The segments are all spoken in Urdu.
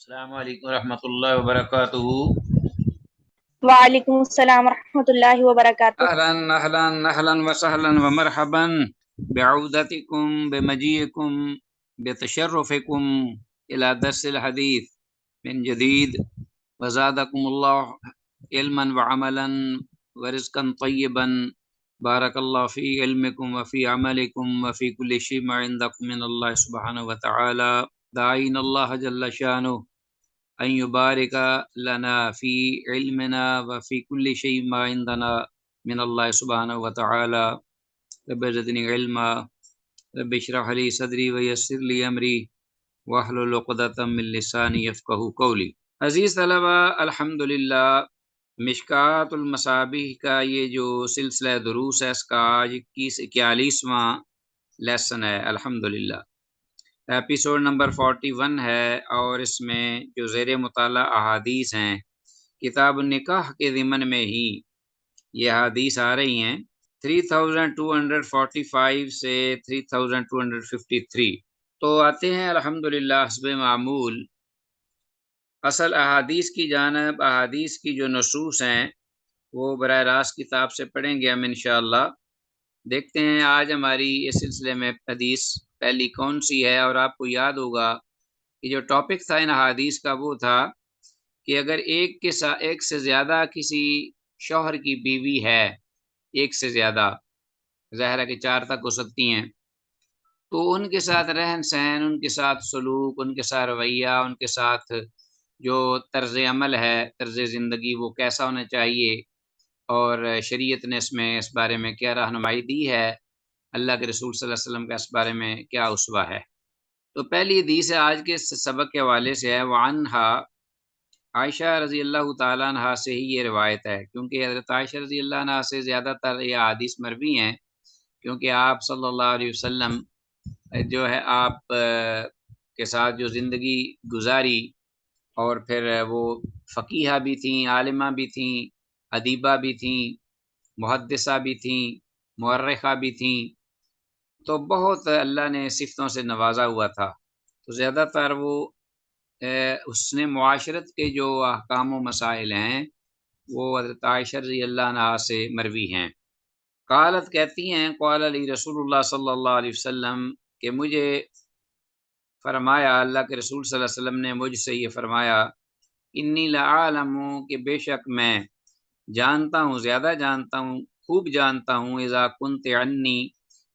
السلام علیکم ورحمۃ اللہ وبرکاتہ۔ وعلیکم السلام ورحمۃ اللہ وبرکاتہ۔ اہلاً اہلاً اہلاً وسہلاً ومرحبا بعودتکم بمجیئکم بتشرفکم الى درس الحدیث من جدید، وزادکم اللہ علما وعملا ورزقا طیبا، بارک اللہ فی علمکم وفی عملکم وفی کل شیء ما عندکم من اللہ سبحانہ وتعالی، داعین اللہ جل شانہ ان یبارک لنا فی علمنا وفی کل شیء ما عندنا من اللہ سبحانہ وتعالی، رب زدنی علما، رب اشرح لی صدری ویسر لی امری واحلل عقدۃ من لسانی یفقہوا قولی۔ عزیز طلبہ، الحمدللہ مشکوٰۃ المصابیح کا یہ جو سلسلہ دروس ہے، اس کا آج 41واں لیسن ہے الحمدللہ۔ ایپیسوڈ نمبر 41 ہے، اور اس میں جو زیر مطالعہ احادیث ہیں کتاب النکاح کے ضمن میں ہی یہ احادیث آ رہی ہیں 3245 سے 3253۔ تو آتے ہیں الحمدللہ حسب معمول اصل احادیث کی جانب۔ احادیث کی جو نصوص ہیں وہ براہ راست کتاب سے پڑھیں گے ہم انشاءاللہ۔ دیکھتے ہیں آج ہماری اس سلسلے میں حدیث پہلی کون سی ہے۔ اور آپ کو یاد ہوگا کہ جو ٹاپک تھا ان احادیث کا وہ تھا کہ اگر ایک سے زیادہ کسی شوہر کی بیوی ہے، ایک سے زیادہ، ظاہر ہے کہ 4 تک ہو سکتی ہیں، تو ان کے ساتھ رہن سہن، ان کے ساتھ سلوک، ان کے ساتھ رویہ، ان کے ساتھ جو طرز عمل ہے، طرز زندگی، وہ کیسا ہونا چاہیے، اور شریعت نے اس بارے میں کیا رہنمائی دی ہے، اللہ کے رسول صلی اللہ علیہ وسلم کا اس بارے میں کیا اسوہ ہے۔ تو پہلی حدیث ہے آج کے سبق کے حوالے سے ہے، وعنہا، عائشہ رضی اللہ تعالیٰ عنہ سے ہی یہ روایت ہے، کیونکہ حضرت عائشہ رضی اللہ عنہ سے زیادہ تر یہ حدیث مروی ہیں، کیونکہ آپ صلی اللہ علیہ وسلم جو ہے آپ کے ساتھ جو زندگی گزاری، اور پھر وہ فقیہہ بھی تھیں، عالمہ بھی تھیں، ادیبہ بھی تھیں، محدثہ بھی تھیں، مورخہ بھی تھیں، تو بہت اللہ نے صفتوں سے نوازا ہوا تھا۔ تو زیادہ تر وہ حسن معاشرت کے جو احکام و مسائل ہیں وہ حضرت عائشہ رضی اللہ عنہ سے مروی ہیں۔ قالت، کہتی ہیں، قال علی رسول اللہ صلی اللہ علیہ وسلم، کہ مجھے فرمایا، اللہ کے رسول صلی اللہ علیہ وسلم نے مجھ سے یہ فرمایا، انی لعالم، کہ بے شک میں جانتا ہوں، زیادہ جانتا ہوں، خوب جانتا ہوں، اذا کنت عنی،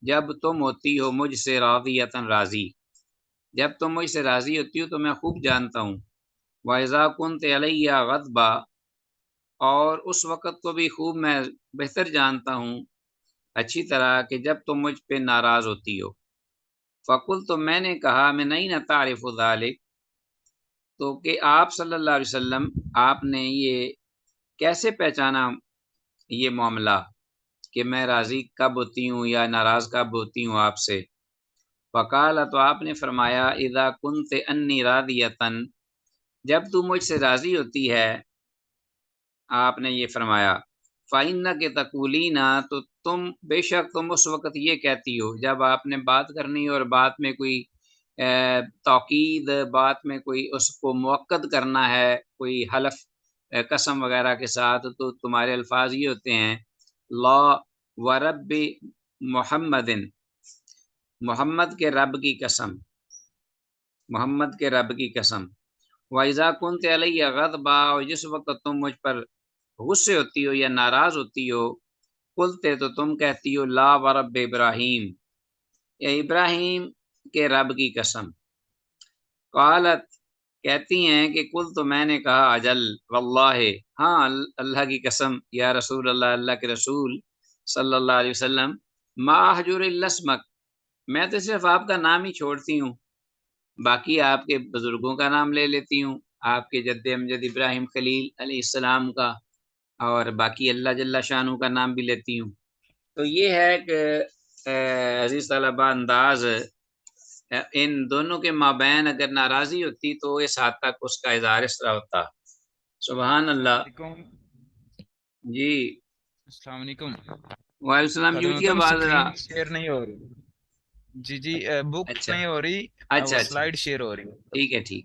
جب تم ہوتی ہو مجھ سے، راضیۃ، راضی، جب تم مجھ سے راضی ہوتی ہو تو میں خوب جانتا ہوں، وَإِذَا كُنْتَ عَلَيَّ غَضْبًا، اور اس وقت کو بھی خوب میں بہتر جانتا ہوں، اچھی طرح، کہ جب تم مجھ پہ ناراض ہوتی ہو۔ فَقُلْتُ، تو میں نے کہا، مِنْ أَيْنَ تَعْرِفُ ذَلِكَ، تو کہ آپ صلی اللہ علیہ وسلم، آپ نے یہ کیسے پہچانا یہ معاملہ کہ میں راضی کب ہوتی ہوں یا ناراض کب ہوتی ہوں آپ سے؟ فقال، تو آپ نے فرمایا، اذا کنت انی راضیۃ، جب تو مجھ سے راضی ہوتی ہے، آپ نے یہ فرمایا، فإنک تقولین، تو تم بے شک تم اس وقت یہ کہتی ہو جب آپ نے بات کرنی اور بات میں کوئی توکید، بات میں کوئی اس کو مؤکد کرنا ہے، کوئی حلف قسم وغیرہ کے ساتھ، تو تمہارے الفاظ یہ ہوتے ہیں، لا ورب محمد، محمد کے رب کی قسم، محمد کے رب کی قسم، وَإِذَا كُنْتَ عَلَيَّ غَضْبًا، اور جس وقت تم مجھ پر غصے ہوتی ہو یا ناراض ہوتی ہو، قلتے، تو تم کہتی ہو، لا ورب ابراہیم، یا ابراہیم کے رب کی قسم۔ قالت، کہتی ہیں کہ قل، تو میں نے کہا، اجل واللہ، ہاں اللہ کی قسم، یا رسول اللہ، اللہ کے رسول صلی اللہ علیہ وسلم، ما احجر الا اسمک، میں تو صرف آپ کا نام ہی چھوڑتی ہوں، باقی آپ کے بزرگوں کا نام لے لیتی ہوں، آپ کے جد امجد ابراہیم خلیل علیہ السلام کا، اور باقی اللہ جل شانہ کا نام بھی لیتی ہوں۔ تو یہ ہے کہ عزیز طلبہ انداز ان دونوں کے مابین اگر ناراضی ہوتی تو اس حد تک اس کا اظہار اس طرح ہوتا۔ سبحان اللہ۔ جی السلام علیکم۔ وعلیکم السلام۔ جی خادم حکم، آواز سکرین شیئر نہیں ہو رہی۔ جی اچھا نہیں ہو رہی، اچھا وہ اچھا، سلائیڈ شیئر ہو رہی ہے۔ ٹھیک ہے ٹھیک۔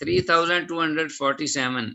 3247,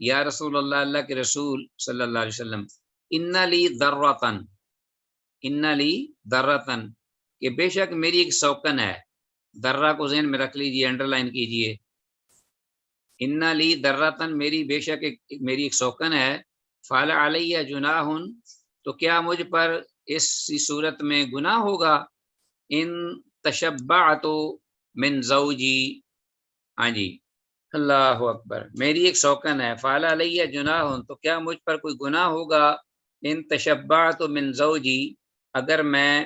یا رسول اللہ، اللہ کے رسول صلی اللہ علیہ وسلم، ان لی ذرۃن، ان لی ذرۃن، کہ بے شک میری ایک سوکن ہے. درہ کو ذہن میں رکھ لیجیے، انڈر لائن کیجیے. ان لی ذرۃن، میری بے شک میری ایک سوکن ہے. فعل علیہ جناح، تو کیا مجھ پر اس صورت میں گناہ ہوگا؟ ان تشبعت من زوجی، ہاں جی، اللہ اکبر، میری ایک سوکن ہے. فعل علیہ جناح، تو کیا مجھ پر کوئی گناہ ہوگا؟ ان تشبعت من زوجی، اگر میں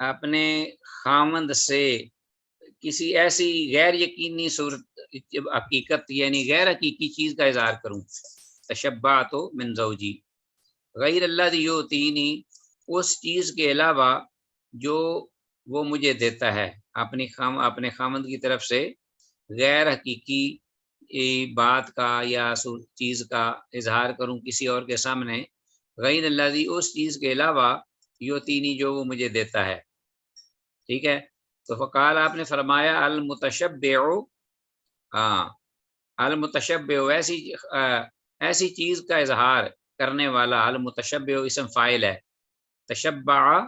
اپنے خامند سے کسی ایسی غیر یقینی صورت حقیقت یعنی غیر حقیقی چیز کا اظہار کروں. تشبعت من زوجی غیر اللہ یؤتینی، اس چیز کے علاوہ جو وہ مجھے دیتا ہے، اپنے خامند کی طرف سے غیر حقیقی بات کا یا چیز کا اظہار کروں کسی اور کے سامنے. غیر اللہ، اس چیز کے علاوہ یؤتینی، جو وہ مجھے دیتا ہے. ٹھیک ہے، تو فقال، آپ نے فرمایا، المتشبع، ہاں، المتشبع، ایسی چیز کا اظہار کرنے والا. المتشبع اسم فاعل ہے. تشبع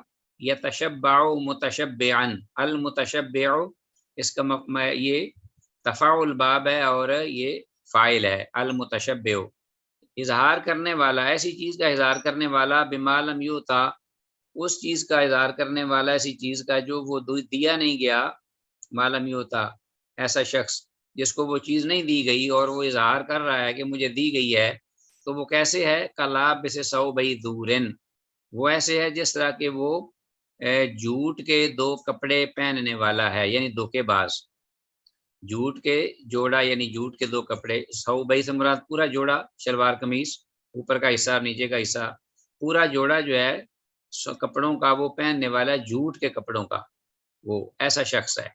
یتشبع متشبعا، المتشبع اس کا یہ تفاعل باب ہے اور یہ فاعل ہے. المتشبع اظہار کرنے والا، ایسی چیز کا اظہار کرنے والا. بما لم یؤتا، اس چیز کا اظہار کرنے والا، ایسی چیز کا جو وہ دیا نہیں گیا. معلوم یہ ہوتا ایسا شخص جس کو وہ چیز نہیں دی گئی اور وہ اظہار کر رہا ہے کہ مجھے دی گئی ہے، تو وہ کیسے ہے؟ کلاب سے سو بئی دورن، وہ ایسے ہے جس طرح کہ وہ جھوٹ کے دو کپڑے پہننے والا ہے، یعنی دھوکے باز. جھوٹ کے جوڑا یعنی جھوٹ کے دو کپڑے. سو بئی سے مراد پورا جوڑا، شلوار قمیص اوپر کا حصہ اور نیچے کا حصہ، پورا جوڑا جو ہے کپڑوں کا وہ پہننے والا، جھوٹ کے کپڑوں کا، وہ ایسا شخص ہے.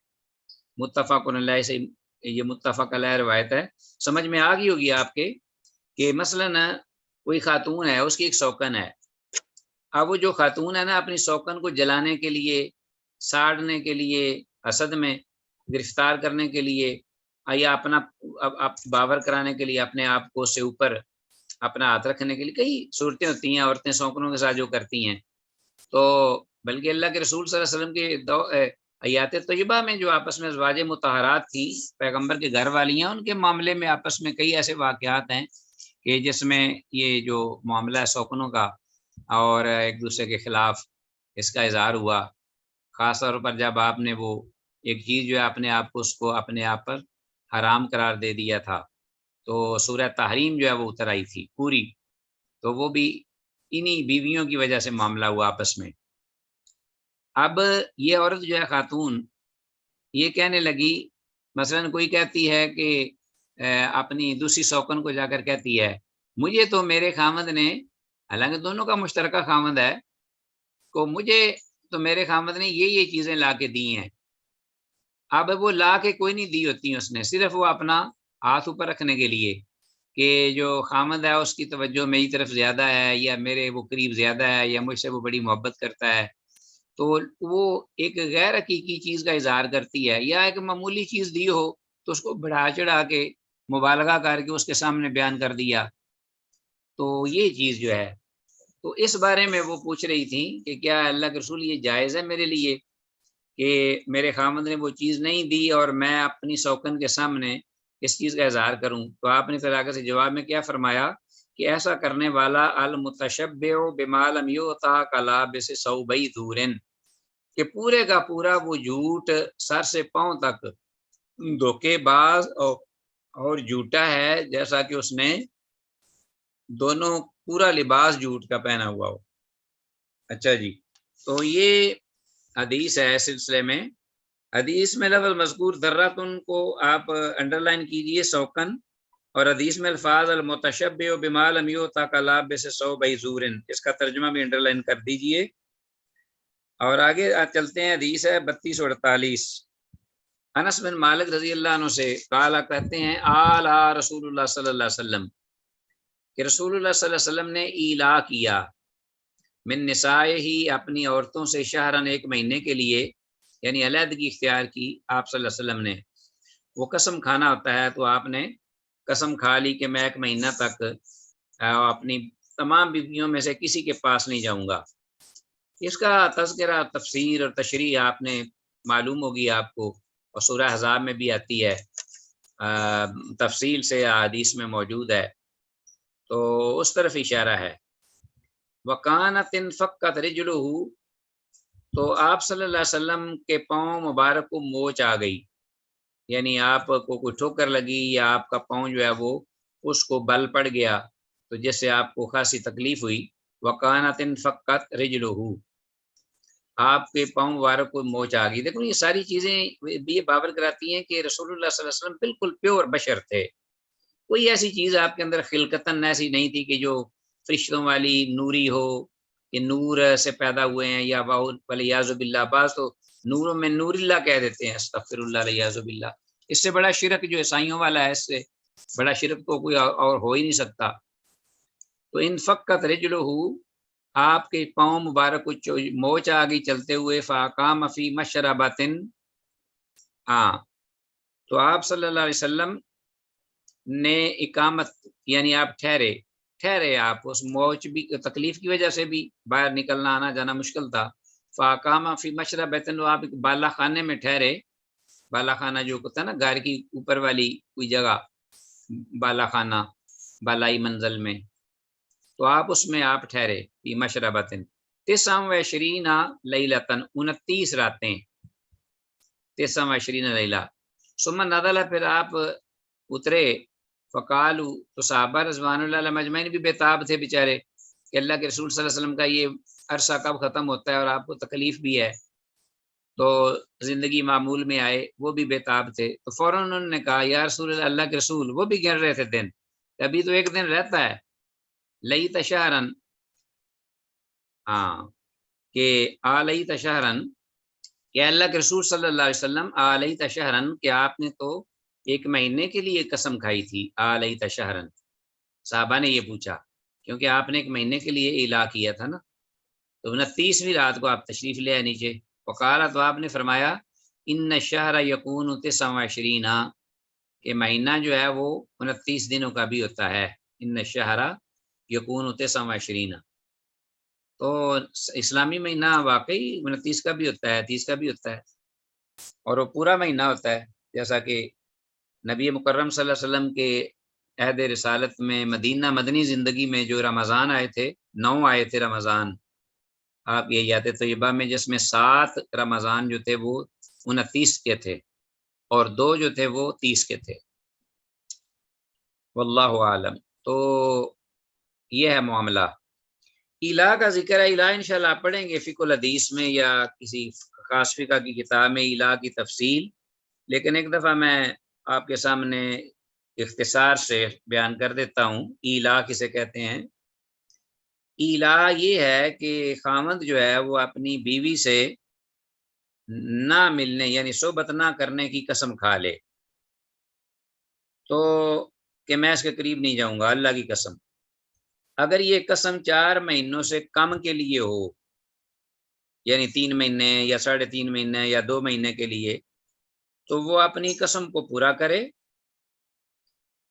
متفق علیہ سے یہ متفق علیہ روایت ہے. سمجھ میں آ گئی ہوگی آپ کے کہ مثلا کوئی خاتون ہے، اس کی ایک سوکن ہے. اب وہ جو خاتون ہے نا، اپنی سوکن کو جلانے کے لیے، ساڑنے کے لیے، حسد میں گرفتار کرنے کے لیے، یا اپنا باور کرانے کے لیے، اپنے آپ کو سے اوپر اپنا ہاتھ رکھنے کے لیے کئی صورتیں ہوتی ہیں عورتیں سوکنوں کے ساتھ جو کرتی ہیں. تو بلکہ اللہ کے رسول صلی اللہ علیہ وسلم کے حیات طیبہ میں جو آپس میں ازواج مطہرات تھی، پیغمبر کے گھر والی ہیں، ان کے معاملے میں آپس میں کئی ایسے واقعات ہیں کہ جس میں یہ جو معاملہ ہے سوکنوں کا اور ایک دوسرے کے خلاف اس کا اظہار ہوا. خاص طور پر جب آپ نے وہ ایک چیز جو ہے اپنے آپ کو اس کو اپنے آپ پر حرام قرار دے دیا تھا، تو سورہ تحریم جو ہے وہ اتر آئی تھی پوری، تو وہ بھی انہی بیویوں کی وجہ سے معاملہ ہوا آپس میں. اب یہ عورت جو ہے خاتون یہ کہنے لگی، مثلا کوئی کہتی ہے کہ اپنی دوسری سوکن کو جا کر کہتی ہے، مجھے تو میرے خامد نے، حالانکہ دونوں کا مشترکہ خامد ہے، کو مجھے تو میرے خامد نے یہ چیزیں لا کے دی ہیں. اب وہ لا کے کوئی نہیں دی ہوتی، اس نے صرف وہ اپنا ہاتھ اوپر رکھنے کے لیے کہ جو خامد ہے اس کی توجہ میری طرف زیادہ ہے، یا میرے وہ قریب زیادہ ہے، یا مجھ سے وہ بڑی محبت کرتا ہے، تو وہ ایک غیر حقیقی چیز کا اظہار کرتی ہے. یا ایک معمولی چیز دی ہو تو اس کو بڑھا چڑھا کے مبالغہ کر کے اس کے سامنے بیان کر دیا. تو یہ چیز جو ہے، تو اس بارے میں وہ پوچھ رہی تھی کہ کیا اللہ کے رسول یہ جائز ہے میرے لیے کہ میرے خامد نے وہ چیز نہیں دی اور میں اپنی سوکن کے سامنے اس چیز کا اظہار کروں. تو آپ نے پھر آگے سے جواب میں کیا فرمایا کہ ایسا کرنے والا المتشبع بما لم یؤتا کلابس ثوبی دورن، کہ پورے کا پورا وہ جھوٹ سر سے پاؤں تک دھوکے باز اور جھوٹا ہے، جیسا کہ اس نے دونوں پورا لباس جھوٹ کا پہنا ہوا ہو. اچھا جی، تو یہ حدیث ہے. سلسلے میں حدیث میں لفظ مذکور ذراتن کو آپ انڈر لائن کیجئے، سوکن، اور حدیث میں الفاظ المتشبع بما لم یؤتا کلابس ثوبی زور، اس کا ترجمہ بھی انڈر لائن کر دیجئے. اور آگے چلتے ہیں. حدیث ہے 3248. انس بن مالک رضی اللہ عنہ سے قال، کہتے ہیں، آلا رسول اللہ صلی اللہ علیہ وسلم، کہ رسول اللہ صلی اللہ علیہ وسلم نے ایلا کیا، من نسائے ہی، اپنی عورتوں سے، شہرن، ایک مہینے کے لیے، یعنی علیحدگی اختیار کی آپ صلی اللہ علیہ وسلم نے. وہ قسم کھانا ہوتا ہے تو آپ نے قسم کھا لی کہ میں 1 مہینہ تک اپنی تمام بیویوں میں سے کسی کے پاس نہیں جاؤں گا. اس کا تذکرہ تفسیر اور تشریح آپ نے معلوم ہوگی آپ کو، اور سورہ احزاب میں بھی آتی ہے، تفصیل سے احادیث میں موجود ہے، تو اس طرف اشارہ ہے. وَكَانَتْ انْفَقَّتْ رِجْلُهُ، تو آپ صلی اللہ علیہ وسلم کے پاؤں مبارک کو موچ آ گئی، یعنی آپ کو کوئی ٹھوکر لگی یا آپ کا پاؤں جو ہے وہ اس کو بل پڑ گیا، تو جس سے آپ کو خاصی تکلیف ہوئی. وَكَانَتْ انْفَقَّتْ رِجْلُهُ، آپ کے پاؤں مبارک کو موچ آ گئی. دیکھو یہ ساری چیزیں یہ بابر کراتی ہیں کہ رسول اللہ صلی اللہ علیہ وسلم بالکل پیور بشر تھے. کوئی ایسی چیز آپ کے اندر خلقتاً ایسی نہیں تھی کہ جو فرشتوں والی نوری ہو، کہ نور سے پیدا ہوئے ہیں، یا ولیعاذ باللہ بعض تو نوروں میں نور اللہ کہہ دیتے ہیں، استغفر اللہ ولیعاذ باللہ. اس سے بڑا شرک جو عیسائیوں والا ہے، اس سے بڑا شرک تو کوئی اور ہو ہی نہیں سکتا. تو انفقت رجلہ، آپ کے پاؤں مبارک کو موچ آ گئی چلتے ہوئے. فاقام فی مشربۃ، ہاں تو آپ صلی اللہ علیہ وسلم نے اقامت، یعنی آپ ٹھہرے آپ اس موچ بھی تکلیف کی وجہ سے بھی باہر نکلنا آنا جانا مشکل تھا. فاقام فی مشربۃ، آپ بالا خانے میں ٹھہرے. بالا خانہ جو ہوتا ہے نا گھر کی اوپر والی کوئی جگہ، بالا خانہ بالائی منزل میں، تو آپ اس میں آپ ٹھہرے. فی مشربۃ 29 لیلۃ، 29 راتیں، 29 لیلہ. ثم نزل، پھر آپ اترے. فقالوا، تو صحابہ رضوان اللہ علیہم اجمعین بھی بےتاب تھے بیچارے کہ اللہ کے رسول صلی اللہ علیہ وسلم کا یہ عرصہ کب ختم ہوتا ہے اور آپ کو تکلیف بھی ہے، تو زندگی معمول میں آئے. وہ بھی بےتاب تھے. تو فوراً انہوں نے کہا یا رسول اللہ، اللہ کے رسول، وہ بھی گن رہے تھے دن، ابھی تو 1 دن رہتا ہے. لیت شہرن، ہاں کہ آلیت شہرن، کہ اللہ کے رسول صلی اللہ علیہ وسلم، آلیت شہرن، کہ آپ نے تو 1 مہینے کے لیے قسم کھائی تھی. آلیت شہرن، صحابہ نے یہ پوچھا کیونکہ آپ نے 1 مہینے کے لیے اعلاء کیا تھا نا. تو 29ویں رات کو آپ تشریف لے آئے نیچے. وقال، تو آپ نے فرمایا ان الشہر یکون 29، کہ مہینہ جو ہے وہ 29 دنوں کا بھی ہوتا ہے. ان الشہر یکون 29، تو اسلامی مہینہ واقعی 29 کا بھی ہوتا ہے، 30 کا بھی ہوتا ہے، اور وہ پورا مہینہ ہوتا ہے. جیسا کہ نبی مکرم صلی اللہ علیہ وسلم کے عہد رسالت میں مدینہ مدنی زندگی میں جو رمضان آئے تھے، 9 آئے تھے رمضان آپ یہ یاد طیبہ میں، جس میں 7 رمضان جو تھے وہ 29 کے تھے اور 2 جو تھے وہ 30 کے تھے. واللہ عالم. تو یہ ہے معاملہ. الہ کا ذکر ہے، الہ انشاءاللہ آپ پڑھیں گے فقہ الحدیث میں یا کسی خاص فقہ کی کتاب میں الہ کی تفصیل، لیکن ایک دفعہ میں آپ کے سامنے اختصار سے بیان کر دیتا ہوں. الہ کسے کہتے ہیں؟ الہ یہ ہے کہ خاوند جو ہے وہ اپنی بیوی سے نہ ملنے، یعنی صحبت نہ کرنے کی قسم کھا لے، تو کہ میں اس کے قریب نہیں جاؤں گا، اللہ کی قسم. اگر یہ قسم 4 مہینوں سے کم کے لیے ہو، یعنی 3 مہینے یا 3.5 مہینے یا 2 مہینے کے لیے، تو وہ اپنی قسم کو پورا کرے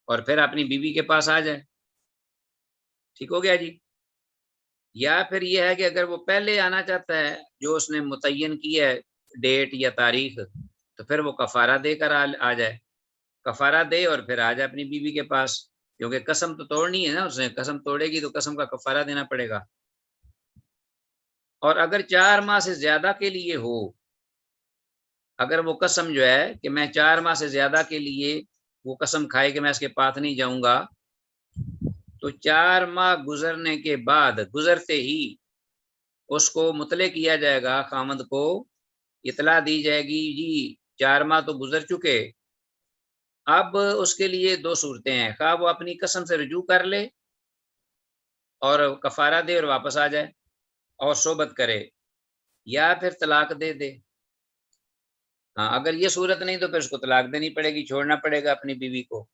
اور پھر اپنی بیوی کے پاس آ جائے. ٹھیک ہو گیا جی. یا پھر یہ ہے کہ اگر وہ پہلے آنا چاہتا ہے، جو اس نے متعین کی ہے ڈیٹ یا تاریخ، تو پھر وہ کفارہ دے کر آ جائے، کفارہ دے اور پھر آ جائے اپنی بیوی کے پاس، کیونکہ قسم تو توڑنی ہے نا، اس نے قسم توڑے گی تو قسم کا کفارہ دینا پڑے گا. اور اگر 4 ماہ سے زیادہ کے لیے ہو، اگر وہ قسم جو ہے کہ میں 4 ماہ سے زیادہ کے لیے وہ قسم کھائے کہ میں اس کے پاس نہیں جاؤں گا، تو 4 ماہ گزرنے کے بعد، گزرتے ہی اس کو مطلع کیا جائے گا، خامد کو اطلاع دی جائے گی جی 4 ماہ تو گزر چکے. اب اس کے لیے 2 صورتیں ہیں، خواہ وہ اپنی قسم سے رجوع کر لے اور کفارہ دے اور واپس آ جائے اور صحبت کرے، یا پھر طلاق دے دے. ہاں اگر یہ صورت نہیں تو پھر اس کو طلاق دینی پڑے گی، چھوڑنا پڑے گا اپنی بیوی کو.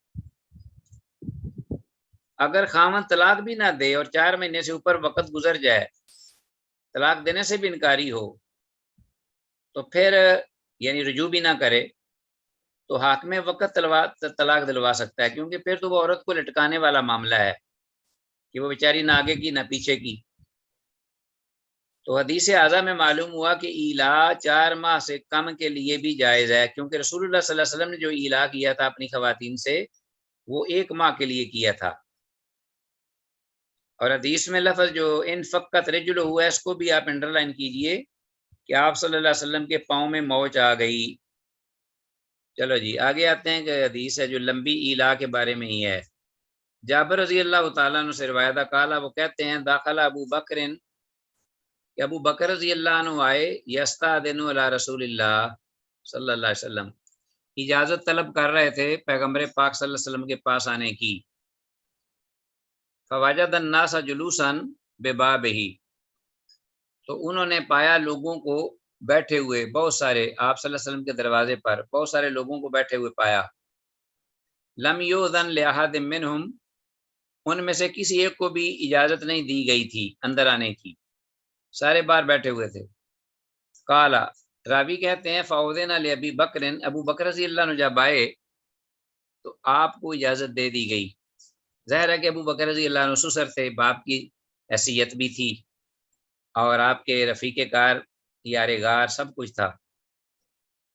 اگر خاوند طلاق بھی نہ دے اور 4 مہینے سے اوپر وقت گزر جائے، طلاق دینے سے بھی انکاری ہو، تو پھر یعنی رجوع بھی نہ کرے، تو حاکم وقت طلاق دلوا سکتا ہے، کیونکہ پھر تو وہ عورت کو لٹکانے والا معاملہ ہے کہ وہ بیچاری نہ آگے کی نہ پیچھے کی۔ تو حدیث اعظم میں معلوم ہوا کہ ایلا 4 ماہ سے کم کے لیے بھی جائز ہے، کیونکہ رسول اللہ صلی اللہ علیہ وسلم نے جو ایلا کیا تھا اپنی خواتین سے وہ 1 ماہ کے لیے کیا تھا۔ اور حدیث میں لفظ جو ان فقط رجل ہوا ہے، اس کو بھی آپ انڈر لائن کیجئے کہ آپ صلی اللہ علیہ وسلم کے پاؤں میں موج آ گئی۔ چلو جی آگے آتے ہیں کہ حدیث ہے جو لمبی ایلا کے بارے میں ہی ہے۔ جابر رضی اللہ تعالیٰ عنہ سے روایت کالا، وہ کہتے ہیں داخلہ ابو بکر، کہ ابو بکر رضی اللہ عنہ آئے یستاذن علی رسول اللہ صلی اللہ علیہ وسلم، اجازت طلب کر رہے تھے پیغمبر پاک صلی اللہ علیہ وسلم کے پاس آنے کی۔ فوجد الناس جلوسا ببابہ، تو انہوں نے پایا لوگوں کو بیٹھے ہوئے، بہت سارے آپ صلی اللہ علیہ وسلم کے دروازے پر بہت سارے لوگوں کو بیٹھے ہوئے پایا۔ لم یؤذن لأحد منہم، ان میں سے کسی ایک کو بھی اجازت نہیں دی گئی تھی اندر آنے کی، سارے باہر بیٹھے ہوئے تھے۔ قالا، راوی کہتے ہیں فاؤذن لأبی بکر، ابو بکر رضی اللہ عنہ جب آئے تو آپ کو اجازت دے دی گئی۔ ظاہر ہے کہ ابو بکر رضی اللہ عنہ سسر تھے، باپ کی حیثیت بھی تھی اور آپ کے رفیق کار یار غار سب کچھ تھا،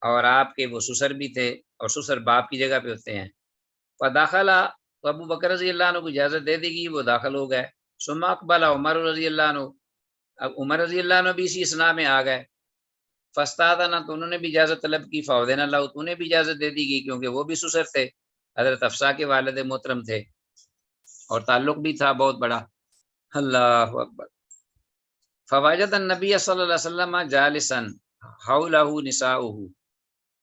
اور آپ کے وہ سسر بھی تھے، اور سسر باپ کی جگہ پہ ہوتے ہیں۔ فداخلہ، تو ابو بکر رضی اللہ عنہ کو اجازت دے دی گئی، وہ داخل ہو گئے۔ ثم اقبل عمر رضی اللہ عنہ، اب عمر رضی اللہ عنہ بھی اسی اثناء میں آ گئے۔ فاستاذن، تو انہوں نے بھی اجازت طلب کی۔ فاذن اللہ، تو انہیں بھی اجازت دے دی گئی، کیونکہ وہ بھی سسر تھے، حضرت حفصہ کے والد محترم تھے اور تعلق بھی تھا بہت بڑا۔ اللہ اکبر۔ فوجد النبی صلی اللہ علیہ وسلم جالسا حولہ نساؤہ،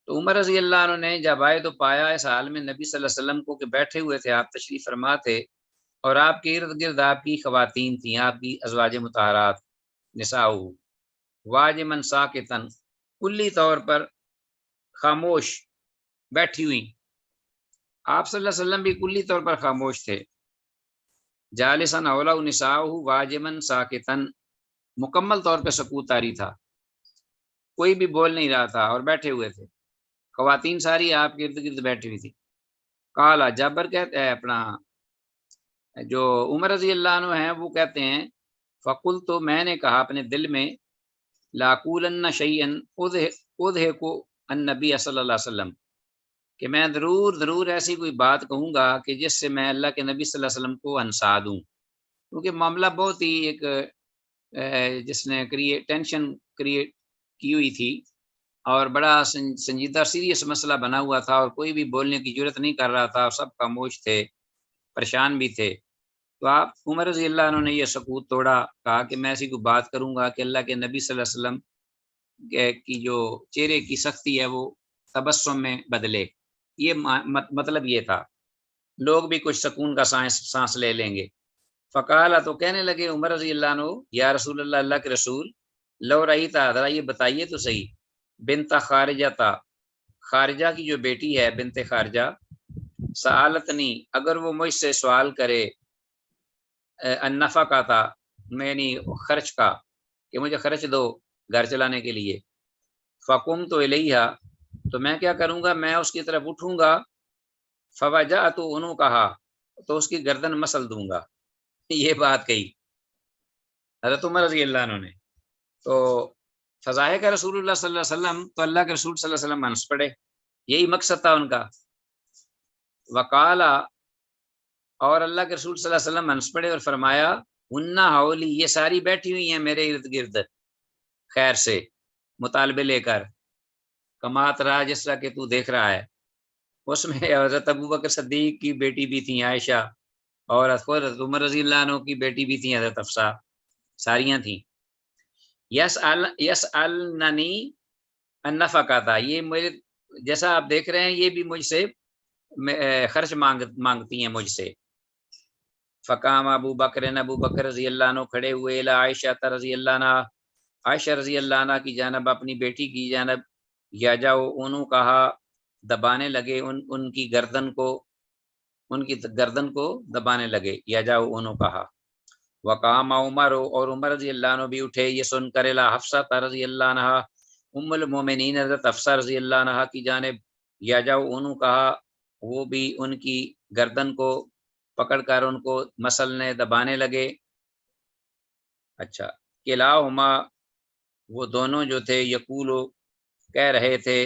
تو عمر رضی اللہ عنہ نے جب آئے تو پایا اس حال میں نبی صلی اللہ علیہ وسلم کو کہ بیٹھے ہوئے تھے، آپ تشریف فرما تھے، اور آپ کے ارد گرد آپ کی خواتین تھیں، آپ کی ازواج مطہرات نساؤہ، واجمن ساکتن، کلی طور پر خاموش بیٹھی ہوئی، آپ صلی اللہ علیہ وسلم بھی کلی طور پر خاموش تھے۔ جالسن حولہ نساؤہ واجمن ساکتن، مکمل طور پہ سکوت طاری تھا، کوئی بھی بول نہیں رہا تھا اور بیٹھے ہوئے تھے، خواتین ساری آپ کے ارد گرد بیٹھی ہوئی تھی۔ قالا، جابر کہتے ہیں اپنا جو عمر رضی اللہ عنہ ہیں وہ کہتے ہیں فقل، تو میں نے کہا اپنے دل میں، لاقولن شیئا اضحک النبی صلی اللہ علیہ وسلم، کہ میں ضرور ایسی کوئی بات کہوں گا کہ جس سے میں اللہ کے نبی صلی اللہ علیہ وسلم کو ہنسا دوں، کیونکہ معاملہ بہت ہی ایک جس نے ٹینشن کریٹ کی ہوئی تھی اور بڑا سنجیدہ سیریس مسئلہ بنا ہوا تھا، اور کوئی بھی بولنے کی جرت نہیں کر رہا تھا، اور سب خاموش تھے، پریشان بھی تھے۔ تو آپ عمر رضی اللہ عنہ نے یہ سکوت توڑا، کہا کہ میں ایسی کوئی بات کروں گا کہ اللہ کے نبی صلی اللہ علیہ وسلم کی جو چہرے کی سختی ہے وہ تبسم میں بدلے، یہ مطلب یہ تھا، لوگ بھی کچھ سکون کا سانس لے لیں گے۔ فقال، تو کہنے لگے عمر رضی اللہ عنہ، یا رسول اللہ، اللہ کے رسول، لو رأیتا، ذرا یہ بتائیے تو صحیح، بنت خارجہ تا، خارجہ کی جو بیٹی ہے بنت خارجہ، سالتنی، اگر وہ مجھ سے سوال کرے، النفقہ تھا، یعنی خرچ کا، کہ مجھے خرچ دو گھر چلانے کے لیے، فقمت الیہا، تو میں کیا کروں گا، میں اس کی طرف اٹھوں گا، فوجأت عنقہا، تو اس کی گردن مسل دوں گا، یہ بات کہی حضرت عمر رضی اللہ عنہ نے۔ تو فضائح کا رسول اللہ صلی اللہ علیہ وسلم، تو اللہ کے رسول صلی اللہ علیہ وسلم ہنس پڑے، یہی مقصد تھا ان کا۔ وقالا، اور اللہ کے رسول صلی اللہ علیہ وسلم ہنس پڑے اور فرمایا، ہنہ حولی، یہ ساری بیٹھی ہوئی ہیں میرے ارد گرد خیر سے مطالبے لے کر، کمات رہا، جس طرح کہ تو دیکھ رہا ہے۔ اس میں حضرت ابو بکر صدیق کی بیٹی بھی تھیں عائشہ، اور حضرت عمر رضی اللہ عنہ کی بیٹی بھی تھیں حضرت حفصہ، ساریاں تھیں۔ یسألنی النفقہ تھا، یہ مجھے، جیسا آپ دیکھ رہے ہیں، یہ بھی مجھ سے خرچ مانگتی ہیں مجھ سے۔ فقام ابو بکر رضی اللہ عنہ کھڑے ہوئے، الی عائشہ رضی اللہ عنہ، عائشہ رضی اللہ عنہ کی جانب، اپنی بیٹی کی جانب، یا جاؤ انہوں کہا، دبانے لگے ان کی گردن کو دبانے لگے، یا جاؤ انہوں کہا۔ وقام عمر، اور عمر رضی اللہ عنہ بھی اٹھے، یہ سن کر، الی حفصہ رضی اللہ عنہ، ام المومنین حضرت حفصہ رضی اللہ عنہ کی جانب، یا جاؤ انہوں کہا وہ بھی ان کی گردن کو پکڑ کر ان کو مسلنے دبانے لگے۔ اچھا، کلاہما وہ دونوں جو تھے یقولو کہہ رہے تھے،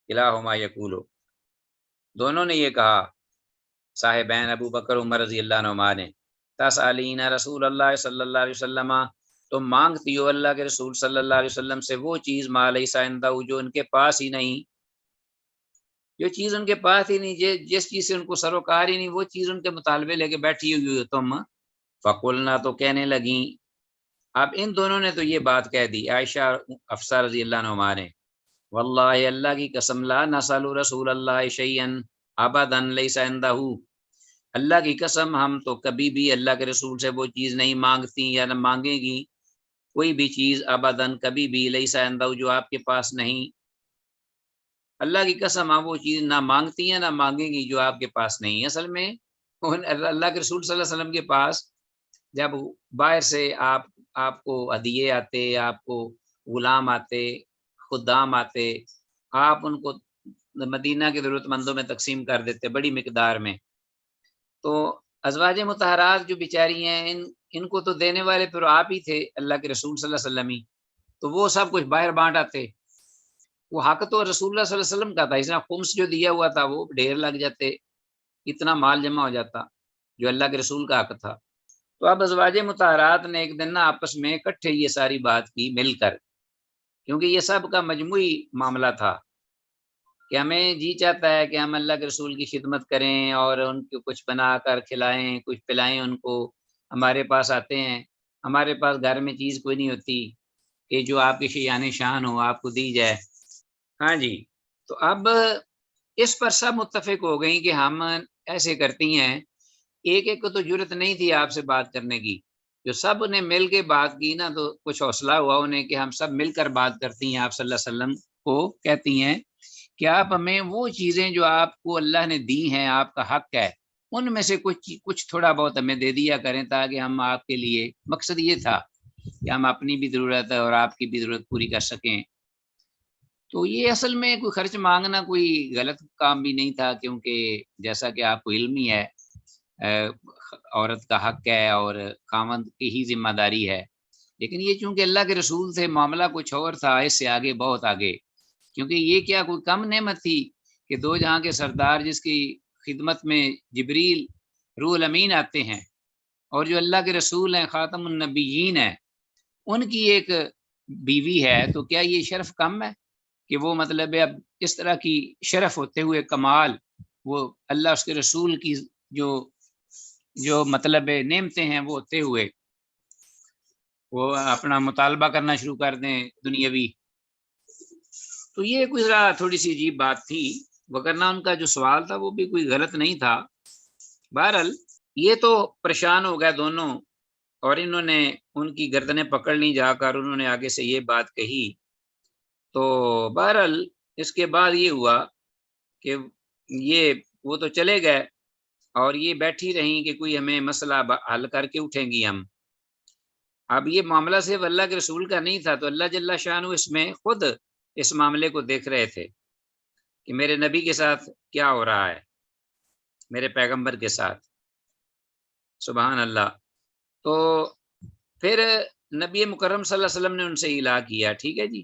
کلاہما یقولو دونوں نے یہ کہا، صاحبین ابو بکر عمر رضی اللہ عنہما نے، تسالین رسول اللہ صلی اللہ علیہ وسلم، تم مانگتی ہو اللہ کے رسول صلی اللہ علیہ وسلم سے وہ چیز ما لیس عندہ جو ان کے پاس ہی نہیں، جو چیز ان کے پاس ہی نہیں، جس چیز سے ان کو سروکار ہی نہیں، وہ چیز ان کے مطالبے لے کے بیٹھی ہوئی ہو تم۔ فقلنا تو کہنے لگیں، اب ان دونوں نے تو یہ بات کہہ دی، عائشہ اور حفصہ رضی اللہ عنہما نے، واللہ اللہ کی قسم لا نسأل رسول اللہ شیئا ابدا لیس عندہ، اللہ کی قسم ہم تو کبھی بھی اللہ کے رسول سے وہ چیز نہیں مانگتی یا نہ مانگیں گی، کوئی بھی چیز ابداً کبھی بھی لیس عندہ جو آپ کے پاس نہیں، اللہ کی قسم ہم وہ چیز نہ مانگتی ہیں نہ مانگیں گی جو آپ کے پاس نہیں۔ اصل میں اللہ کے رسول صلی اللہ علیہ وسلم کے پاس جب باہر سے آپ کو ہدیے آتے، آپ کو غلام آتے، خدام آتے، آپ ان کو مدینہ کے ضرورت مندوں میں تقسیم کر دیتے بڑی مقدار میں، تو ازواج مطہرات جو بیچاری ہیں ان کو تو دینے والے پھر آپ ہی تھے، اللہ کے رسول صلی اللہ علیہ وسلم ہی، تو وہ سب کچھ باہر بانٹ آتے، وہ حق تو رسول اللہ صلی اللہ علیہ وسلم کا تھا، اس طرح خمس جو دیا ہوا تھا وہ ڈھیر لگ جاتے، اتنا مال جمع ہو جاتا جو اللہ کے رسول کا حق تھا۔ تو اب ازواج مطہرات نے ایک دن نا آپس میں اکٹھے یہ ساری بات کی مل کر، کیونکہ یہ سب کا مجموعی معاملہ تھا کہ ہمیں جی چاہتا ہے کہ ہم اللہ کے رسول کی خدمت کریں اور ان کو کچھ بنا کر کھلائیں، کچھ پلائیں ان کو، ہمارے پاس آتے ہیں، ہمارے پاس گھر میں چیز کوئی نہیں ہوتی کہ جو آپ کی شیان شان ہو آپ کو دی جائے۔ ہاں جی، تو اب اس پر سب متفق ہو گئیں کہ ہم ایسے کرتی ہیں، ایک ایک کو تو جرت نہیں تھی آپ سے بات کرنے کی، جو سب نے مل کے بات کی نا تو کچھ حوصلہ ہوا انہیں کہ ہم سب مل کر بات کرتی ہیں، آپ صلی اللہ علیہ وسلم کو کہتی ہیں کہ آپ ہمیں وہ چیزیں جو آپ کو اللہ نے دی ہیں، آپ کا حق ہے، ان میں سے کچھ تھوڑا بہت ہمیں دے دیا کریں تاکہ ہم آپ کے لیے، مقصد یہ تھا کہ ہم اپنی بھی ضرورت ہے اور آپ کی بھی ضرورت پوری کر سکیں۔ تو یہ اصل میں کوئی خرچ مانگنا کوئی غلط کام بھی نہیں تھا، کیونکہ جیسا کہ آپ کو علم ہی ہے عورت کا حق ہے اور خاوند کی ہی ذمہ داری ہے، لیکن یہ چونکہ اللہ کے رسول تھے معاملہ کچھ اور تھا، اس سے آگے بہت آگے، کیونکہ یہ کیا کوئی کم نعمت تھی کہ دو جہاں کے سردار جس کی خدمت میں جبریل روح الامین آتے ہیں اور جو اللہ کے رسول ہیں خاتم النبیین ہیں، ان کی ایک بیوی ہے، تو کیا یہ شرف کم ہے کہ وہ مطلب ہے اب اس طرح کی شرف ہوتے ہوئے کمال، وہ اللہ اس کے رسول کی جو مطلب نعمتیں ہیں وہ ہوتے ہوئے وہ اپنا مطالبہ کرنا شروع کر دیں دنیاوی، تو یہ کوئی ذرا تھوڑی سی عجیب بات تھی، وگرنہ ان کا جو سوال تھا وہ بھی کوئی غلط نہیں تھا۔ بہرحال یہ تو پریشان ہو گئے دونوں، اور انہوں نے ان کی گردنیں پکڑ لی جا کر، انہوں نے آگے سے یہ بات کہی، تو بہرحال اس کے بعد یہ ہوا کہ وہ تو چلے گئے اور یہ بیٹھی رہیں کہ کوئی ہمیں مسئلہ حل کر کے اٹھیں گی ہم۔ اب یہ معاملہ صرف اللہ کے رسول کا نہیں تھا، تو اللہ جل شانہ اس میں خود اس معاملے کو دیکھ رہے تھے کہ میرے نبی کے ساتھ کیا ہو رہا ہے، میرے پیغمبر کے ساتھ، سبحان اللہ۔ تو پھر نبی مکرم صلی اللہ علیہ وسلم نے ان سے الا کیا، ٹھیک ہے جی،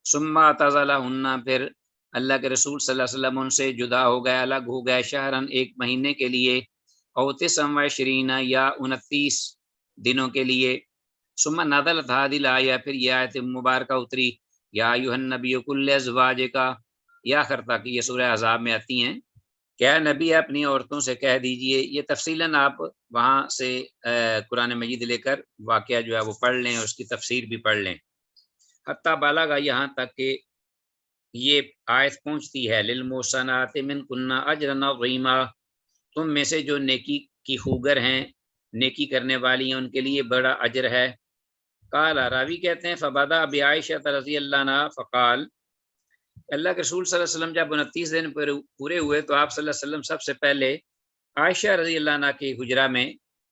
ثم اعتزلہن، پھر اللہ کے رسول صلی اللہ علیہ وسلم ان سے جدا ہو گئے، الگ ہو گئے، شہرن ایک مہینے کے لیے، او 29 یا 29 دنوں کے لیے، ثم نزلت هذه الآیہ، پھر یہ آیت مبارکہ اتری، یا ایھا النبی کل ازواجک، یا آخر تک یہ سورہ احزاب میں آتی ہیں، کیا نبی اپنی عورتوں سے کہہ دیجئے، یہ تفصیلاً آپ وہاں سے قرآن مجید لے کر واقعہ جو ہے وہ پڑھ لیں، اس کی تفسیر بھی پڑھ لیں، حتیٰ بالغ یہاں تک کہ یہ آیت پہنچتی ہے، للمحصنات منکن اجرا عظیما، تم میں سے جو نیکی کی خوگر ہیں، نیکی کرنے والی ہیں، ان کے لیے بڑا اجر ہے۔ قال، راوی کہتے ہیں، فبدا بعائشہ رضی اللہ عنہا فقال، اللہ کے رسول صلی اللہ علیہ وسلم جب 29 دن پورے ہوئے تو آپ صلی اللہ علیہ وسلم سب سے پہلے عائشہ رضی اللہ عنہ کے حجرہ میں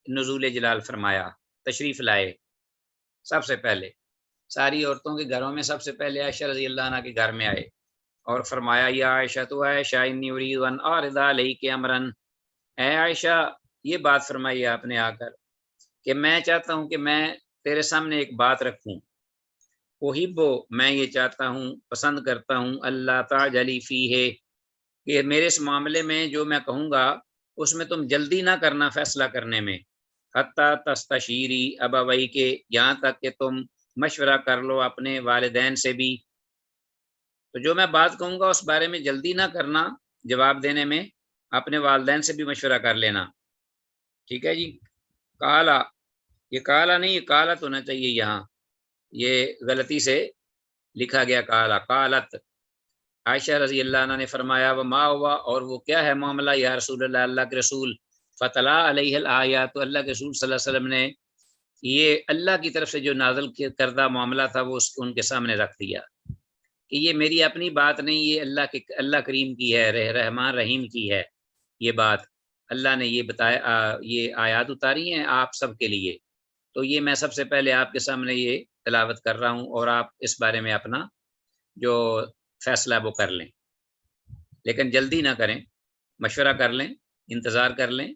نزول جلال فرمایا، تشریف لائے، سب سے پہلے ساری عورتوں کے گھروں میں سب سے پہلے عائشہ رضی اللہ عنہ کے گھر میں آئے، اور فرمایا یا عائشہ تو عائشہ انی اريد ان اعرض عليك امرا، اے عائشہ یہ بات فرمائی آپ نے آ کر کہ میں چاہتا ہوں کہ میں تیرے سامنے ایک بات رکھوں، احبو میں یہ چاہتا ہوں، پسند کرتا ہوں، اللہ تعجلی فیہ کہ میرے اس معاملے میں جو میں کہوں گا اس میں تم جلدی نہ کرنا فیصلہ کرنے میں، حتی تستشیری ابوئی کے یہاں تک کہ تم مشورہ کر لو اپنے والدین سے بھی، تو جو میں بات کہوں گا اس بارے میں جلدی نہ کرنا، جواب دینے میں اپنے والدین سے بھی مشورہ کر لینا، ٹھیک ہے جی۔ کالا، یہ کالا نہیں، یہ کالت ہونا چاہیے، یہاں یہ غلطی سے لکھا گیا کالا، کالت۔ عائشہ رضی اللہ عنہ نے فرمایا وما ہوا، اور وہ کیا ہے معاملہ یا رسول اللہ، اللہ کے رسول، فتلا علیہ الآیات، تو اللہ کے رسول صلی اللہ علیہ وسلم نے یہ اللہ کی طرف سے جو نازل کردہ معاملہ تھا وہ ان کے سامنے رکھ دیا کہ یہ میری اپنی بات نہیں، یہ اللہ کریم کی ہے، رحمان رحیم کی ہے، یہ بات اللہ نے یہ بتایا، یہ آیات اتاری ہیں آپ سب کے لیے، تو یہ میں سب سے پہلے آپ کے سامنے یہ تلاوت کر رہا ہوں اور آپ اس بارے میں اپنا جو فیصلہ وہ کر لیں، لیکن جلدی نہ کریں، مشورہ کر لیں، انتظار کر لیں۔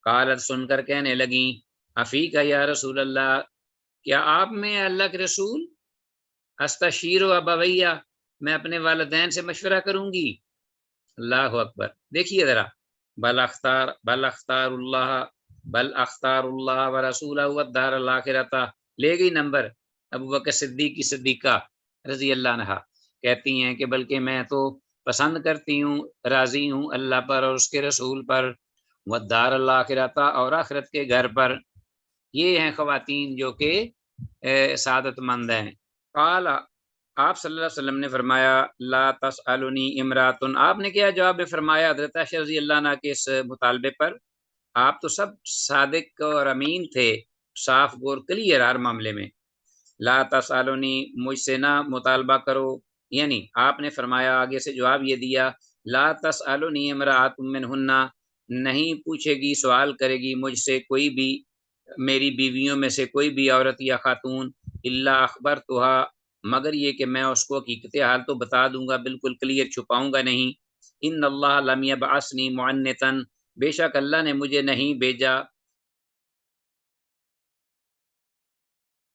قالت، سن کر کہنے لگیں، افیک یا رسول اللہ، کیا آپ میں اللہ کے رسول، استشیر و ابویہ، میں اپنے والدین سے مشورہ کروں گی، اللہ اکبر۔ دیکھیے ذرا، بل اختار اللہ و رسولہ والدار الآخرۃ، لے گئی نمبر ابو بکر صدیق کی صدیقہ رضی اللہ عنہا، کہتی ہیں کہ بلکہ میں تو پسند کرتی ہوں، راضی ہوں اللہ پر اور اس کے رسول پر، والدار الآخرۃ، اور آخرت کے گھر پر، یہ ہیں خواتین جو کہ سعادت مند ہیں۔ قال، آپ صلی اللہ علیہ وسلم نے فرمایا لا تسألنی امراتن، آپ نے کیا جواب میں فرمایا حضرت عائشہ رضی اللہ عنہ کے اس مطالبے پر؟ آپ تو سب صادق اور امین تھے، صاف گور کلیئر ہر معاملے میں، لا تسألنی، مجھ سے نہ مطالبہ کرو، یعنی آپ نے فرمایا آگے سے جواب یہ دیا لا تسألنی امرات منہن، نہیں پوچھے گی، سوال کرے گی مجھ سے کوئی بھی میری بیویوں میں سے کوئی بھی عورت یا خاتون، الا اخبرتها، مگر یہ کہ میں اس کو حقیقت حال تو بتا دوں گا، بالکل کلیئر چھپاؤں گا نہیں۔ ان اللہ لم یبعثنی معنتا، بے شک اللہ نے مجھے نہیں بھیجا